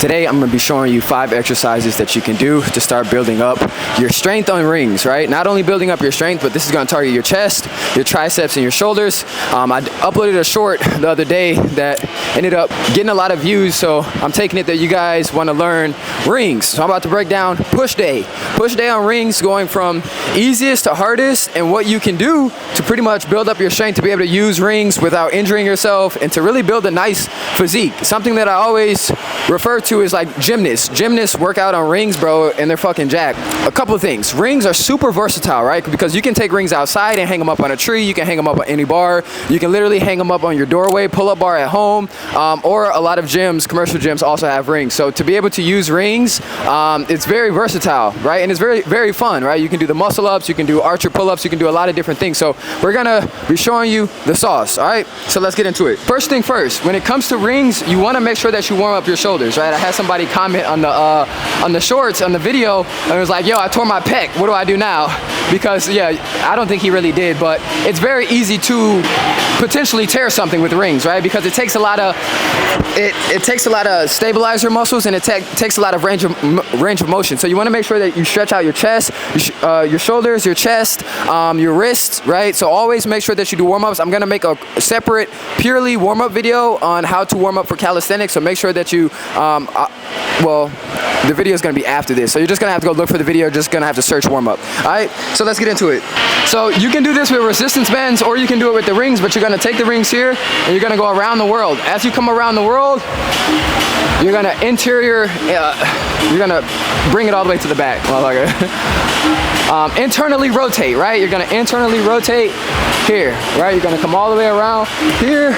Today I'm going to be showing you 5 exercises that you can do to start building up your strength on rings, right? Not only building up your strength, but this is going to target your chest, your triceps, and your shoulders. I uploaded a short the other day that ended up getting a lot of views, so I'm taking it that you guys want to learn rings. So I'm about to break down push day. Push day on rings, going from easiest to hardest, and what you can do to pretty much build up your strength to be able to use rings without injuring yourself and to really build a nice physique. Something that I always refer to as like gymnasts. Gymnasts work out on rings, bro, and they're fucking jacked. A couple of things. Rings are super versatile, right? Because you can take rings outside and hang them up on a tree. You can hang them up on any bar. You can literally hang them up on your doorway, pull-up bar at home, or a lot of gyms, commercial gyms also have rings. So to be able to use rings, it's very versatile, right? And it's very, very fun, right? You can do the muscle ups, you can do archer pull-ups, you can do a lot of different things. So we're gonna be showing you the sauce, all right? So let's get into it. First thing first, when it comes to rings, you wanna make sure that you warm up your shoulders, right? I had somebody comment on the shorts, on the video, and it was like, yo, I tore my pec, what do I do now? Because, yeah, I don't think he really did, but it's very easy to potentially tear something with rings, right? Because it takes a lot of, it takes a lot of stabilizer muscles, and it takes a lot of range of motion. So you wanna make sure that you stretch out your chest, your shoulders, your chest, your wrists, right? So always make sure that you do warm-ups. I'm gonna make a separate, purely warm-up video on how to warm up for calisthenics, so make sure that you, well, the video is gonna be after this, so you're just gonna have to go look for the video, just gonna have to search warm-up. All right, so let's get into it. So you can do this with resistance bands, or you can do it with the rings, but you're gonna take the rings here, and you're gonna go around the world. As you come around the world, you're gonna you're gonna bring it all the way to the back. Internally rotate, right? You're gonna internally rotate here, right? You're gonna come all the way around here,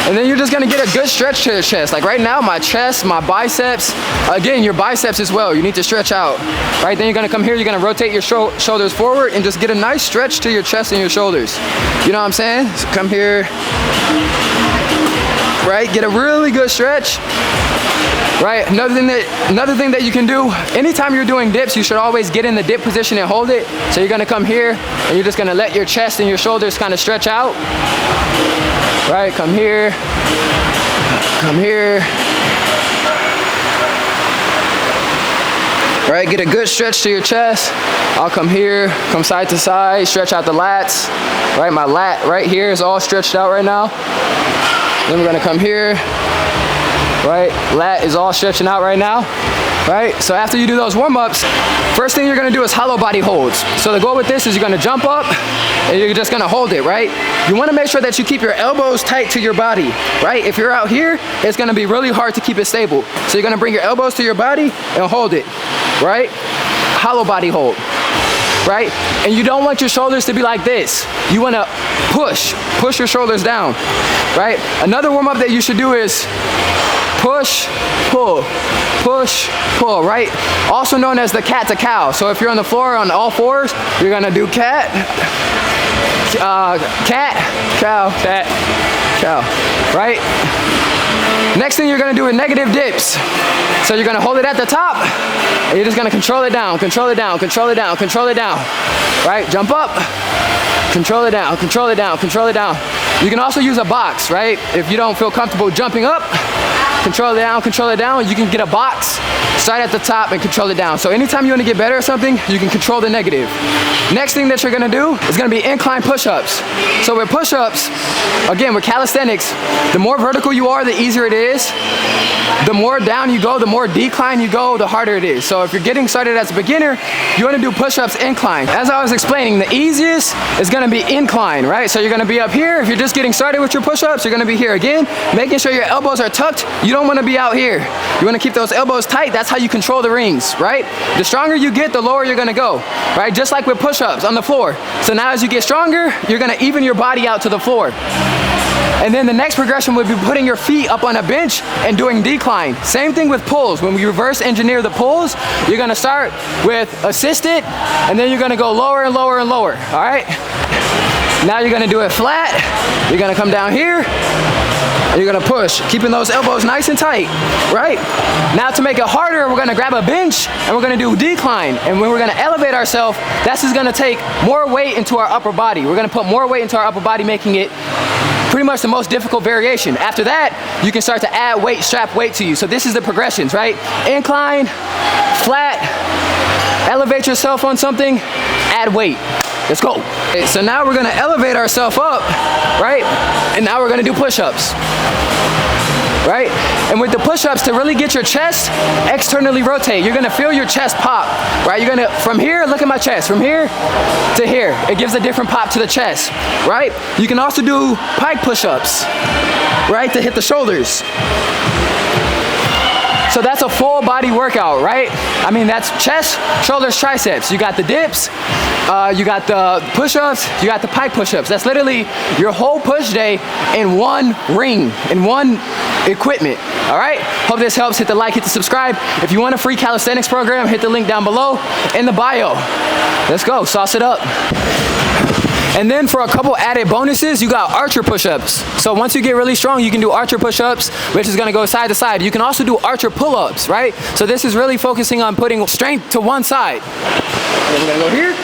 and then you're just gonna get a good stretch to your chest. Like right now, my chest, my biceps, again, your biceps as well, you need to stretch out, right? Then you're gonna come here, you're gonna rotate your shoulders forward and just get a nice stretch to your chest and your shoulders. You know what I'm saying? So come here, right? Get a really good stretch. Right, another thing that you can do, anytime you're doing dips, you should always get in the dip position and hold it. So you're gonna come here, and you're just gonna let your chest and your shoulders kind of stretch out. Right, come here, come here. Right, get a good stretch to your chest. I'll come here, come side to side, stretch out the lats. Right, my lat right here is all stretched out right now. Then we're gonna come here. Right, lat is all stretching out right now, right? So after you do those warm-ups, first thing you're gonna do is hollow body holds. So the goal with this is you're gonna jump up and you're just gonna hold it, right? You wanna make sure that you keep your elbows tight to your body, right? If you're out here, it's gonna be really hard to keep it stable. So you're gonna bring your elbows to your body and hold it, right? Hollow body hold, right? And you don't want your shoulders to be like this. You wanna push your shoulders down, right? Another warm-up that you should do is push, pull, right? Also known as the cat to cow. So if you're on the floor on all fours, you're gonna do cat, cat, cow, cat, cow, right? Next thing you're gonna do is negative dips. So you're gonna hold it at the top, and you're just gonna control it down, control it down, control it down, control it down, right? Jump up, control it down, control it down, control it down. You can also use a box, right? If you don't feel comfortable jumping up, control it down, you can get a box, start at the top and control it down. So anytime you want to get better at something, you can control the negative. Next thing that you're gonna do is gonna be incline push-ups. So with push-ups, again, with calisthenics, the more vertical you are, the easier it is. The more down you go, the more decline you go, the harder it is. So if you're getting started as a beginner, you wanna do push-ups incline. As I was explaining, the easiest is gonna be incline, right? So you're gonna be up here. If you're just getting started with your push-ups, you're gonna be here again, making sure your elbows are tucked. You don't wanna be out here. You wanna keep those elbows tight. That's how you control the rings, right? The stronger you get, the lower you're gonna go, right? Just like with push-ups on the floor. So now as you get stronger, you're gonna even your body out to the floor. And then the next progression would be putting your feet up on a bench and doing decline. Same thing with pulls. When we reverse engineer the pulls, you're gonna start with assisted, and then you're gonna go lower and lower and lower, all right? Now you're gonna do it flat. You're gonna come down here, and you're gonna push, keeping those elbows nice and tight, right? Now to make it harder, we're gonna grab a bench, and we're gonna do decline. And when we're gonna elevate ourselves, that's just gonna take more weight into our upper body. We're gonna put more weight into our upper body, making it pretty much the most difficult variation. After that, you can start to add weight, strap weight to you. So this is the progressions, right? Incline, flat, elevate yourself on something, add weight. Let's go. Okay, so now we're gonna elevate ourselves up, right? And now we're gonna do push-ups, right? And with the push-ups, to really get your chest externally rotate, you're gonna feel your chest pop, right? You're gonna, from here, look at my chest, from here to here. It gives a different pop to the chest, right? You can also do pike push-ups, right? To hit the shoulders. So that's a full body workout, right? I mean, that's chest, shoulders, triceps. You got the dips, you got the push-ups, you got the pike push-ups. That's literally your whole push day in one ring, in one equipment, all right? Hope this helps. Hit the like, hit the subscribe. If you want a free calisthenics program, hit the link down below in the bio. Let's go, sauce it up. And then for a couple added bonuses, you got archer push-ups. So once you get really strong, you can do archer push-ups, which is gonna go side to side. You can also do archer pull-ups, right? So this is really focusing on putting strength to one side. And then we're gonna go here.